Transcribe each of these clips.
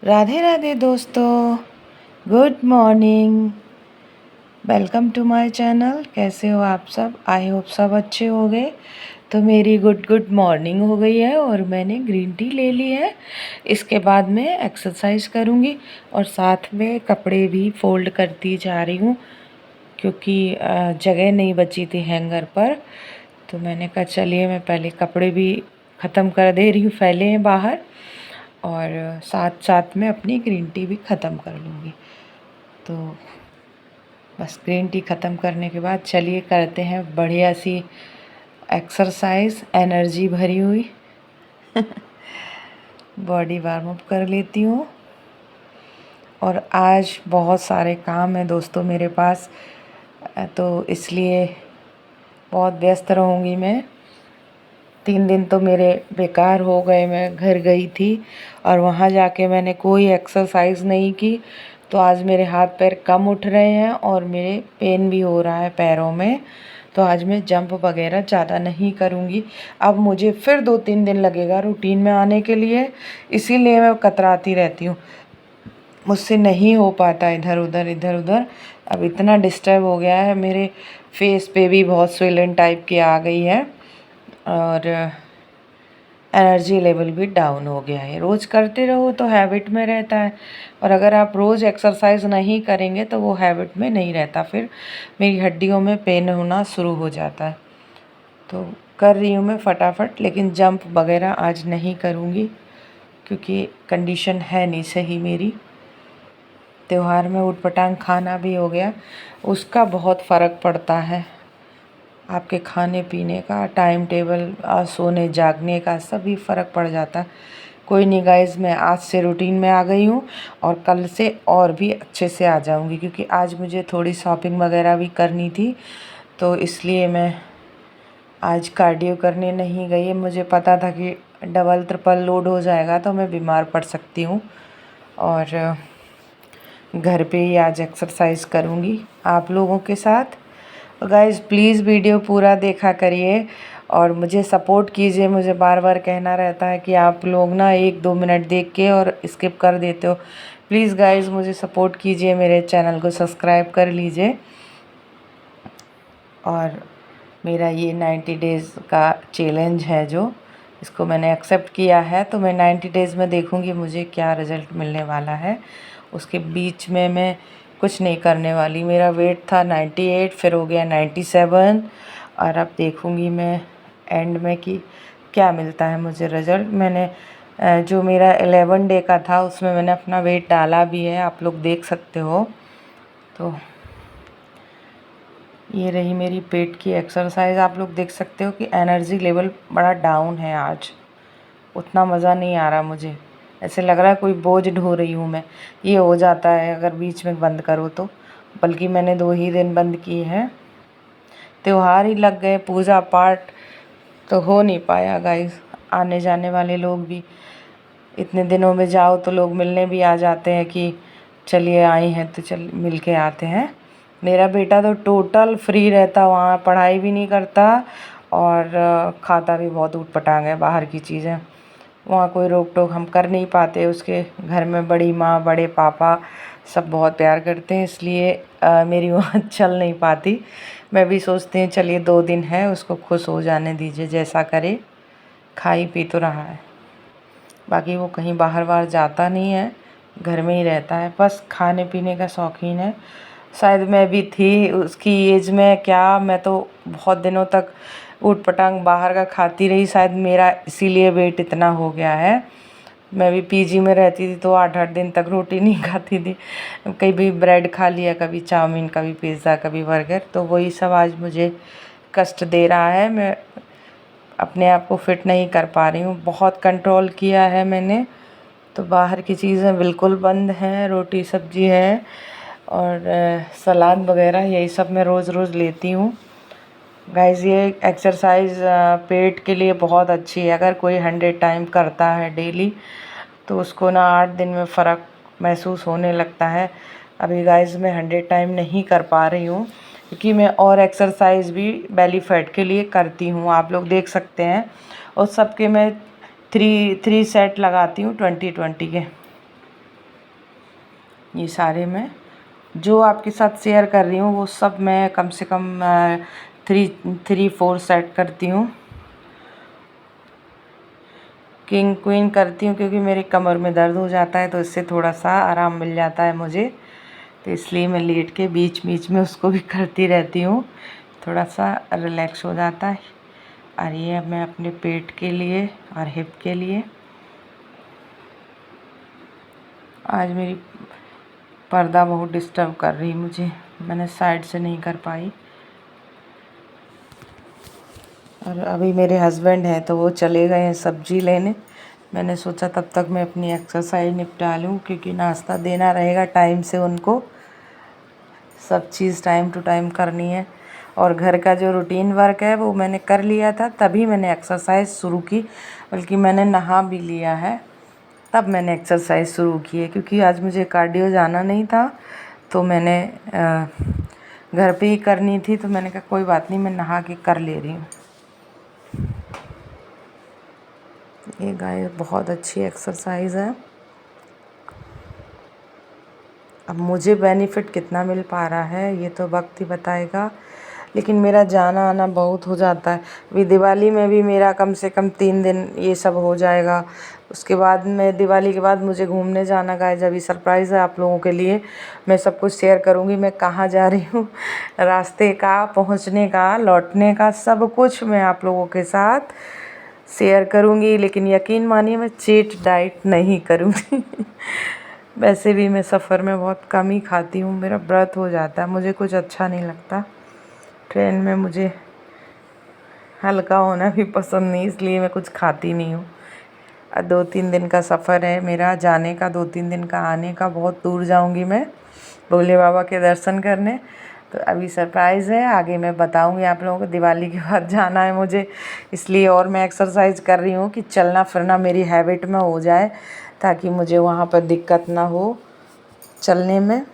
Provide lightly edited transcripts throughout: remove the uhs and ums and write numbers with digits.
राधे राधे दोस्तों, good morning. Welcome to my channel. कैसे हो आप सब? आई होप सब अच्छे हो गए। तो मेरी गुड मॉर्निंग हो गई है और मैंने ग्रीन टी ले ली है। इसके बाद मैं एक्सरसाइज करूँगी और साथ में कपड़े भी फोल्ड करती जा रही हूँ क्योंकि जगह नहीं बची थी हैंगर पर। तो मैंने कहा चलिए मैं पहले कपड़े भी ख़त्म कर दे रही हूँ, फैले हैं बाहर, और साथ साथ में अपनी ग्रीन टी भी ख़त्म कर लूँगी। तो बस ग्रीन टी ख़त्म करने के बाद चलिए करते हैं बढ़िया सी एक्सरसाइज, एनर्जी भरी हुई। बॉडी वार्म अप कर लेती हूँ। और आज बहुत सारे काम हैं दोस्तों मेरे पास, तो इसलिए बहुत व्यस्त रहूँगी मैं। 3 दिन तो मेरे बेकार हो गए। मैं घर गई थी और वहाँ जाके मैंने कोई एक्सरसाइज नहीं की, तो आज मेरे हाथ पैर कम उठ रहे हैं और मेरे पेन भी हो रहा है पैरों में। तो आज मैं जंप वगैरह ज़्यादा नहीं करूँगी। अब मुझे फिर 2-3 दिन लगेगा रूटीन में आने के लिए, इसीलिए मैं कतराती रहती हूँ। मुझसे नहीं हो पाता इधर उधर। अब इतना डिस्टर्ब हो गया है, मेरे फेस पे भी बहुत स्वेलन टाइप की आ गई है और एनर्जी लेवल भी डाउन हो गया है। रोज़ करते रहो तो हैबिट में रहता है, और अगर आप रोज़ एक्सरसाइज नहीं करेंगे तो वो हैबिट में नहीं रहता, फिर मेरी हड्डियों में पेन होना शुरू हो जाता है। तो कर रही हूँ मैं फटाफट, लेकिन जंप वगैरह आज नहीं करूँगी क्योंकि कंडीशन है नहीं सही मेरी। त्योहार में ऊटपटांग खाना भी हो गया, उसका बहुत फ़र्क पड़ता है। आपके खाने पीने का टाइम टेबल, सोने जागने का सभी फ़र्क पड़ जाता। कोई नहीं गाइज़, मैं आज से रूटीन में आ गई हूँ और कल से और भी अच्छे से आ जाऊँगी, क्योंकि आज मुझे थोड़ी शॉपिंग वगैरह भी करनी थी, तो इसलिए मैं आज कार्डियो करने नहीं गई। मुझे पता था कि डबल ट्रिपल लोड हो जाएगा तो मैं बीमार पड़ सकती हूँ, और घर पे ही आज एक्सरसाइज करूँगी आप लोगों के साथ। गाइज़ प्लीज़ वीडियो पूरा देखा करिए और मुझे सपोर्ट कीजिए। मुझे बार बार कहना रहता है कि आप लोग ना 1-2 मिनट देख के और स्किप कर देते हो। प्लीज़ गाइज़ मुझे सपोर्ट कीजिए, मेरे चैनल को सब्सक्राइब कर लीजिए। और मेरा ये 90 डेज़ का चैलेंज है जो, इसको मैंने एक्सेप्ट किया है, तो मैं 90 डेज़ में देखूँगी मुझे क्या रिज़ल्ट मिलने वाला है। उसके बीच में मैं कुछ नहीं करने वाली। मेरा वेट था 98, फिर हो गया 97, और अब देखूँगी मैं एंड में कि क्या मिलता है मुझे रिज़ल्ट। मैंने जो मेरा 11 डे का था उसमें मैंने अपना वेट डाला भी है, आप लोग देख सकते हो। तो ये रही मेरी पेट की एक्सरसाइज। आप लोग देख सकते हो कि एनर्जी लेवल बड़ा डाउन है आज, उतना मज़ा नहीं आ रहा मुझे। ऐसे लग रहा है कोई बोझ ढो रही हूँ मैं। ये हो जाता है अगर बीच में बंद करो तो, बल्कि मैंने 2 ही दिन बंद किए हैं। त्योहार ही लग गए, पूजा पाठ तो हो नहीं पाया गाइस। आने जाने वाले लोग भी इतने दिनों में जाओ तो लोग मिलने भी आ जाते हैं कि चलिए आई हैं तो चल मिल के आते हैं। मेरा बेटा तो टोटल फ्री रहता, वहाँ पढ़ाई भी नहीं करता और खाता भी बहुत ऊटपटांग है बाहर की चीज़ें। वहाँ कोई रोक टोक हम कर नहीं पाते। उसके घर में बड़ी माँ बड़े पापा सब बहुत प्यार करते हैं, इसलिए मेरी वहाँ चल नहीं पाती। मैं भी सोचती हूँ चलिए 2 दिन है, उसको खुश हो जाने दीजिए, जैसा करे, खा ही पी तो रहा है। बाकी वो कहीं बाहर बाहर जाता नहीं है, घर में ही रहता है, बस खाने पीने का शौकीन है। शायद मैं भी थी उसकी एज में, क्या मैं तो बहुत दिनों तक ऊटपटांग बाहर का खाती रही, शायद मेरा इसीलिए वेट इतना हो गया है। मैं भी पीजी में रहती थी तो 8-8 दिन तक रोटी नहीं खाती थी। कभी ब्रेड खा लिया, कभी चाउमीन, कभी पिज़्ज़ा, कभी बर्गर, तो वही सब आज मुझे कष्ट दे रहा है। मैं अपने आप को फिट नहीं कर पा रही हूँ। बहुत कंट्रोल किया है मैंने, तो बाहर की चीज़ें बिल्कुल बंद हैं। रोटी सब्जी है और सलाद वगैरह यही सब मैं रोज़ रोज़ लेती हूँ। गाइस ये एक्सरसाइज पेट के लिए बहुत अच्छी है। अगर कोई 100 टाइम करता है डेली तो उसको ना 8 दिन में फ़र्क महसूस होने लगता है। अभी गाइस मैं 100 टाइम नहीं कर पा रही हूँ क्योंकि मैं और एक्सरसाइज भी बेली फैट के लिए करती हूँ, आप लोग देख सकते हैं। और सबके मैं 3 सेट लगाती हूँ 20-20 के। ये सारे मैं जो आपके साथ शेयर कर रही हूँ वो सब मैं कम से कम 3-4 सेट करती हूँ। किंग क्वीन करती हूँ क्योंकि मेरी कमर में दर्द हो जाता है, तो इससे थोड़ा सा आराम मिल जाता है मुझे, तो इसलिए मैं लेट के बीच बीच में उसको भी करती रहती हूँ, थोड़ा सा रिलैक्स हो जाता है। और ये मैं अपने पेट के लिए और हिप के लिए। आज मेरी पर्दा बहुत डिस्टर्ब कर रही मुझे, मैंने साइड से नहीं कर पाई। और अभी मेरे हस्बैंड हैं तो वो चले गए हैं सब्जी लेने, मैंने सोचा तब तक मैं अपनी एक्सरसाइज निपटा लूँ, क्योंकि नाश्ता देना रहेगा टाइम से उनको, सब चीज़ टाइम टू टाइम करनी है। और घर का जो रूटीन वर्क है वो मैंने कर लिया था, तभी मैंने एक्सरसाइज शुरू की, बल्कि मैंने नहा भी लिया है तब मैंने एक्सरसाइज शुरू की है, क्योंकि आज मुझे कार्डियो जाना नहीं था, तो मैंने घर पे ही करनी थी, तो मैंने कहा कोई बात नहीं, मैं नहा के कर ले रही हूँ। ये गाय बहुत अच्छी एक्सरसाइज है। अब मुझे बेनिफिट कितना मिल पा रहा है ये तो वक्त ही बताएगा, लेकिन मेरा जाना आना बहुत हो जाता है। अभी दिवाली में भी मेरा कम से कम 3 दिन ये सब हो जाएगा। उसके बाद में दिवाली के बाद मुझे घूमने जाना गाइस, अभी सरप्राइज़ है आप लोगों के लिए, मैं सब कुछ शेयर करूँगी, मैं कहाँ जा रही हूँ, रास्ते का, पहुँचने का, लौटने का, सब कुछ मैं आप लोगों के साथ शेयर करूँगी। लेकिन यकीन मानिए मैं चीट डाइट नहीं करूँगी वैसे भी मैं सफ़र में बहुत कम ही खाती हूँ, मेरा व्रत हो जाता है, मुझे कुछ अच्छा नहीं लगता। ट्रेन में मुझे हल्का होना भी पसंद नहीं, इसलिए मैं कुछ खाती नहीं हूँ। 2-3 दिन का सफ़र है मेरा जाने का, 2-3 दिन का आने का, बहुत दूर जाऊँगी मैं भोले बाबा के दर्शन करने। तो अभी सरप्राइज़ है, आगे मैं बताऊँगी आप लोगों को। दिवाली के बाद जाना है मुझे, इसलिए और मैं एक्सरसाइज कर रही हूँ कि चलना फिरना मेरी हैबिट में हो जाए, ताकि मुझे वहाँ पर दिक्कत ना हो चलने में,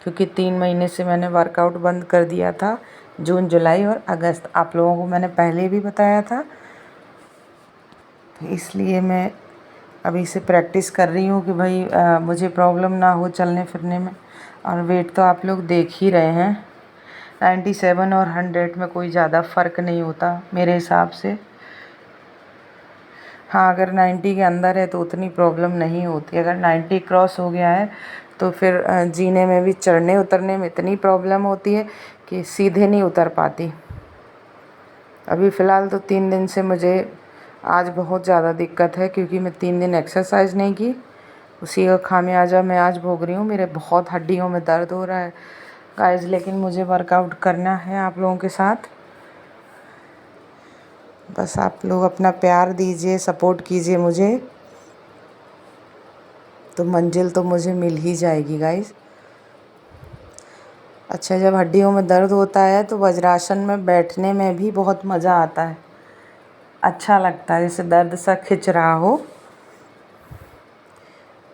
क्योंकि 3 महीने से मैंने वर्कआउट बंद कर दिया था, जून, जुलाई और अगस्त, आप लोगों को मैंने पहले भी बताया था। तो इसलिए मैं अभी से प्रैक्टिस कर रही हूँ कि भाई मुझे प्रॉब्लम ना हो चलने फिरने में। और वेट तो आप लोग देख ही रहे हैं, 97 और 100 में कोई ज़्यादा फ़र्क नहीं होता मेरे हिसाब से। हाँ, अगर 90 के अंदर है तो उतनी प्रॉब्लम नहीं होती, अगर 90 क्रॉस हो गया है तो फिर जीने में भी, चढ़ने उतरने में इतनी प्रॉब्लम होती है कि सीधे नहीं उतर पाती। अभी फ़िलहाल तो 3 दिन से मुझे आज बहुत ज़्यादा दिक्कत है, क्योंकि मैं 3 दिन एक्सरसाइज नहीं की, उसी का खामियाजा मैं आज भोग रही हूँ। मेरे बहुत हड्डियों में दर्द हो रहा है गाइस, लेकिन मुझे वर्कआउट करना है आप लोगों के साथ। बस आप लोग अपना प्यार दीजिए, सपोर्ट कीजिए मुझे, तो मंजिल तो मुझे मिल ही जाएगी गाइस। अच्छा, जब हड्डियों में दर्द होता है तो वज्रासन में बैठने में भी बहुत मज़ा आता है, अच्छा लगता है, जैसे दर्द सा खिंच रहा हो।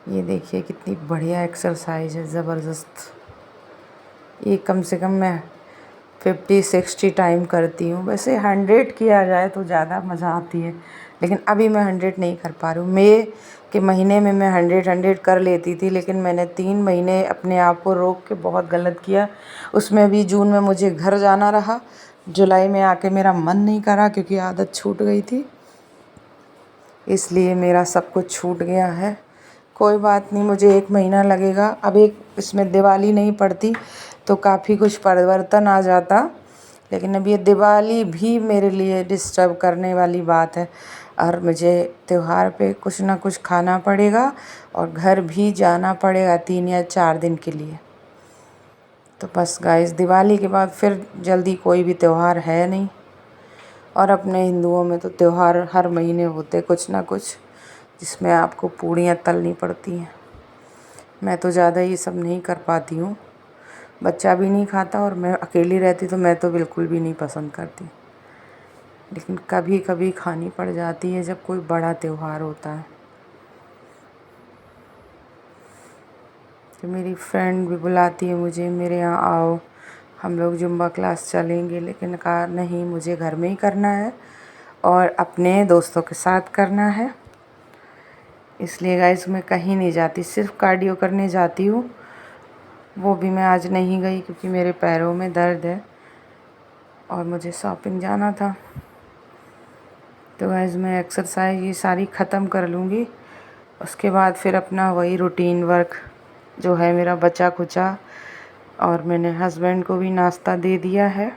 ये देखिए कितनी बढ़िया एक्सरसाइज है, ज़बरदस्त। ये कम से कम मैं 50-60 टाइम करती हूँ। वैसे 100 किया जाए तो ज़्यादा मज़ा आती है, लेकिन अभी मैं 100 नहीं कर पा रही हूँ। मई के महीने में मैं 100 कर लेती थी, लेकिन मैंने 3 महीने अपने आप को रोक के बहुत गलत किया। उसमें भी जून में मुझे घर जाना रहा, जुलाई में आके मेरा मन नहीं करा क्योंकि आदत छूट गई थी, इसलिए मेरा सब कुछ छूट गया है। कोई बात नहीं, मुझे 1 महीना लगेगा। अब एक इसमें दिवाली नहीं पड़ती तो काफ़ी कुछ परिवर्तन आ जाता, लेकिन अब ये दिवाली भी मेरे लिए डिस्टर्ब करने वाली बात है, और मुझे त्यौहार पे कुछ ना कुछ खाना पड़ेगा और घर भी जाना पड़ेगा 3 या 4 दिन के लिए। तो बस गाइस, दिवाली के बाद फिर जल्दी कोई भी त्यौहार है नहीं, और अपने हिंदुओं में तो त्यौहार हर महीने होते कुछ ना कुछ, जिसमें आपको पूड़ियाँ तलनी पड़ती हैं। मैं तो ज़्यादा ये सब नहीं कर पाती हूँ, बच्चा भी नहीं खाता, और मैं अकेली रहती तो मैं तो बिल्कुल भी नहीं पसंद करती, लेकिन कभी कभी खानी पड़ जाती है जब कोई बड़ा त्यौहार होता है। तो मेरी फ्रेंड भी बुलाती है मुझे, मेरे यहाँ आओ, हम लोग जुम्बा क्लास चलेंगे, लेकिन कहा नहीं, मुझे घर में ही करना है और अपने दोस्तों के साथ करना है। इसलिए गाइस मैं कहीं नहीं जाती, सिर्फ कार्डियो करने जाती हूँ। वो भी मैं आज नहीं गई क्योंकि मेरे पैरों में दर्द है और मुझे शॉपिंग जाना था। तो गाइस मैं एक्सरसाइज ये सारी ख़त्म कर लूँगी, उसके बाद फिर अपना वही रूटीन वर्क जो है मेरा बचा खुचा। और मैंने हस्बैंड को भी नाश्ता दे दिया है।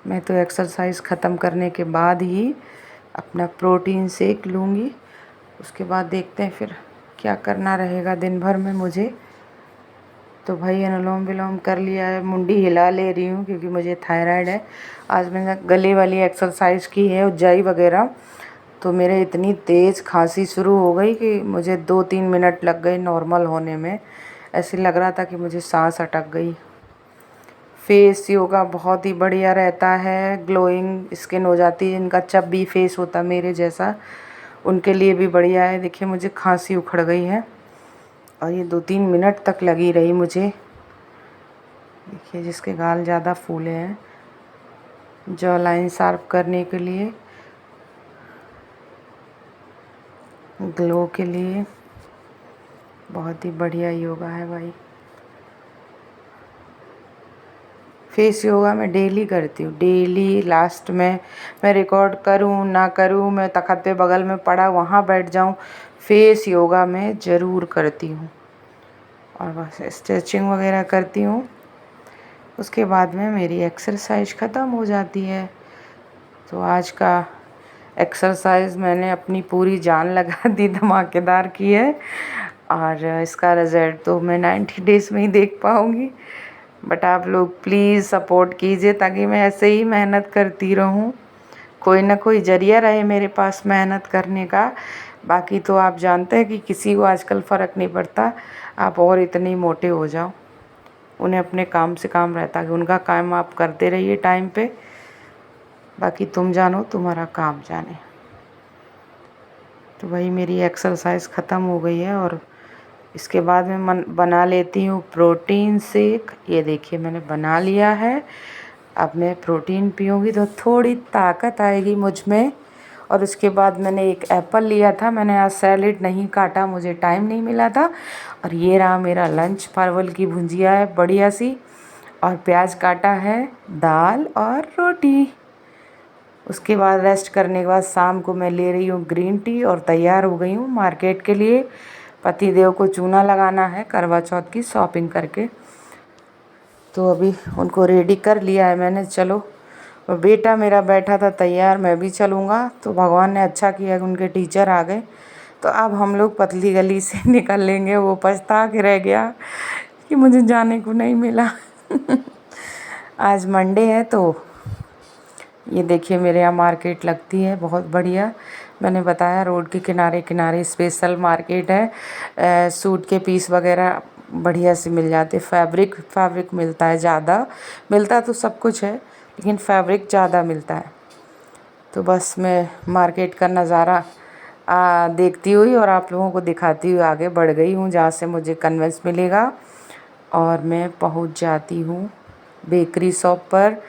मैं तो एक्सरसाइज ख़त्म करने के बाद ही अपना प्रोटीन शेक लूँगी। उसके बाद देखते हैं फिर क्या करना रहेगा दिन भर में मुझे। तो भाई अनुलोम विलोम कर लिया है, मुंडी हिला ले रही हूँ क्योंकि मुझे थायराइड है। आज मैंने गले वाली एक्सरसाइज की है, उज्जाई वगैरह, तो मेरे इतनी तेज़ खांसी शुरू हो गई कि मुझे 2-3 मिनट लग गए नॉर्मल होने में। ऐसे लग रहा था कि मुझे सांस अटक गई। फेस योगा बहुत ही बढ़िया रहता है, ग्लोइंग स्किन हो जाती है, जिनका चब्बी फेस होता मेरे जैसा उनके लिए भी बढ़िया है। देखिए मुझे खांसी उखड़ गई है और ये 2-3 मिनट तक लगी रही मुझे। देखिए जिसके गाल ज़्यादा फूले हैं, जॉ लाइन शार्प करने के लिए, ग्लो के लिए बहुत ही बढ़िया योगा है भाई। फेस योगा मैं डेली करती हूँ, डेली। लास्ट में मैं रिकॉर्ड करूँ ना करूँ, मैं तख़्त पे बगल में पड़ा वहाँ बैठ जाऊँ, फेस योगा मैं ज़रूर करती हूँ। और बस स्ट्रेचिंग वगैरह करती हूँ, उसके बाद में मेरी एक्सरसाइज ख़त्म हो जाती है। तो आज का एक्सरसाइज मैंने अपनी पूरी जान लगा दी, धमाकेदार की है। और इसका रिज़ल्ट तो मैं 90 डेज़ में ही देख पाऊँगी। बट आप लोग प्लीज़ सपोर्ट कीजिए ताकि मैं ऐसे ही मेहनत करती रहूँ, कोई ना कोई ज़रिया रहे मेरे पास मेहनत करने का। बाकी तो आप जानते हैं कि किसी को आजकल फ़र्क नहीं पड़ता आप और इतने मोटे हो जाओ। उन्हें अपने काम से काम रहता है कि उनका काम आप करते रहिए टाइम पे, बाकी तुम जानो तुम्हारा काम जाने। तो वही मेरी एक्सरसाइज ख़त्म हो गई है और इसके बाद मैं बना लेती हूँ प्रोटीन शेक। ये देखिए मैंने बना लिया है। अब मैं प्रोटीन पीऊँगी तो थोड़ी ताकत आएगी मुझ में। और उसके बाद मैंने एक एप्पल लिया था, मैंने आज सैलेड नहीं काटा, मुझे टाइम नहीं मिला था। और ये रहा मेरा लंच, परवल की भुजिया है बढ़िया सी, और प्याज काटा है, दाल और रोटी। उसके बाद रेस्ट करने के बाद शाम को मैं ले रही हूँ ग्रीन टी और तैयार हो गई हूँ मार्केट के लिए। पतिदेव को चूना लगाना है करवा चौथ की शॉपिंग करके, तो अभी उनको रेडी कर लिया है मैंने। चलो, बेटा मेरा बैठा था तैयार, मैं भी चलूँगा। तो भगवान ने अच्छा किया कि उनके टीचर आ गए, तो अब हम लोग पतली गली से निकल लेंगे। वो पछता के रह गया कि मुझे जाने को नहीं मिला। आज मंडे है तो ये देखिए मेरे यहाँ मार्केट लगती है बहुत बढ़िया। मैंने बताया रोड के किनारे किनारे स्पेशल मार्केट है। सूट के पीस वगैरह बढ़िया से मिल जाते, फैब्रिक मिलता है ज़्यादा। मिलता तो सब कुछ है लेकिन फैब्रिक ज़्यादा मिलता है। तो बस मैं मार्केट का नज़ारा देखती हुई और आप लोगों को दिखाती हुई आगे बढ़ गई हूँ जहाँ से मुझे कन्वेंस मिलेगा। और मैं पहुँच जाती हूँ बेकरी शॉप पर।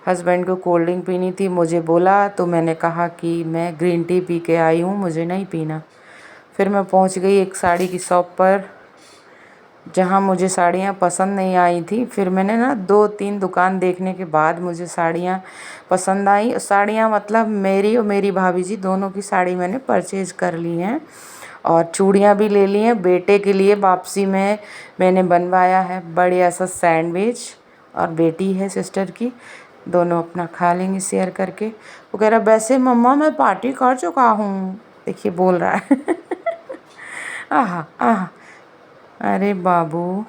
हस्बैंड को कोल्ड ड्रिंक पीनी थी, मुझे बोला, तो मैंने कहा कि मैं ग्रीन टी पी के आई हूँ, मुझे नहीं पीना। फिर मैं पहुँच गई एक साड़ी की शॉप पर जहाँ मुझे साड़ियाँ पसंद नहीं आई थी। फिर मैंने ना 2-3 दुकान देखने के बाद मुझे साड़ियाँ पसंद आई। साड़ियाँ मतलब मेरी और मेरी भाभी जी दोनों की साड़ी मैंने परचेज़ कर ली हैं और चूड़ियाँ भी ले ली हैं। बेटे के लिए वापसी में मैंने बनवाया है बढ़िया सा सैंडविच, और बेटी है सिस्टर की, दोनों अपना खा लेंगे शेयर करके। वो कह रहा वैसे मम्मा मैं पार्टी कर चुका हूँ, देखिए बोल रहा है। आहा आहा, अरे बाबू।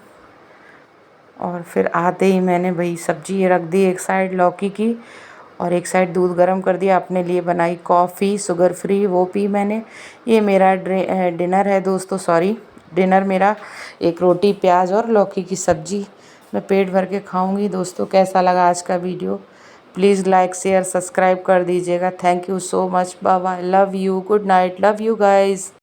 और फिर आते ही मैंने भाई सब्जी रख दी एक साइड लौकी की, और एक साइड दूध गर्म कर दिया, अपने लिए बनाई कॉफ़ी शुगर फ्री, वो पी मैंने। ये मेरा डिनर है दोस्तों, सॉरी डिनर मेरा एक रोटी प्याज और लौकी की सब्ज़ी। मैं पेट भर के खाऊंगी। दोस्तों कैसा लगा आज का video, please like share subscribe कर दीजिएगा। Thank you so much, bye bye, love you, good night, love you guys.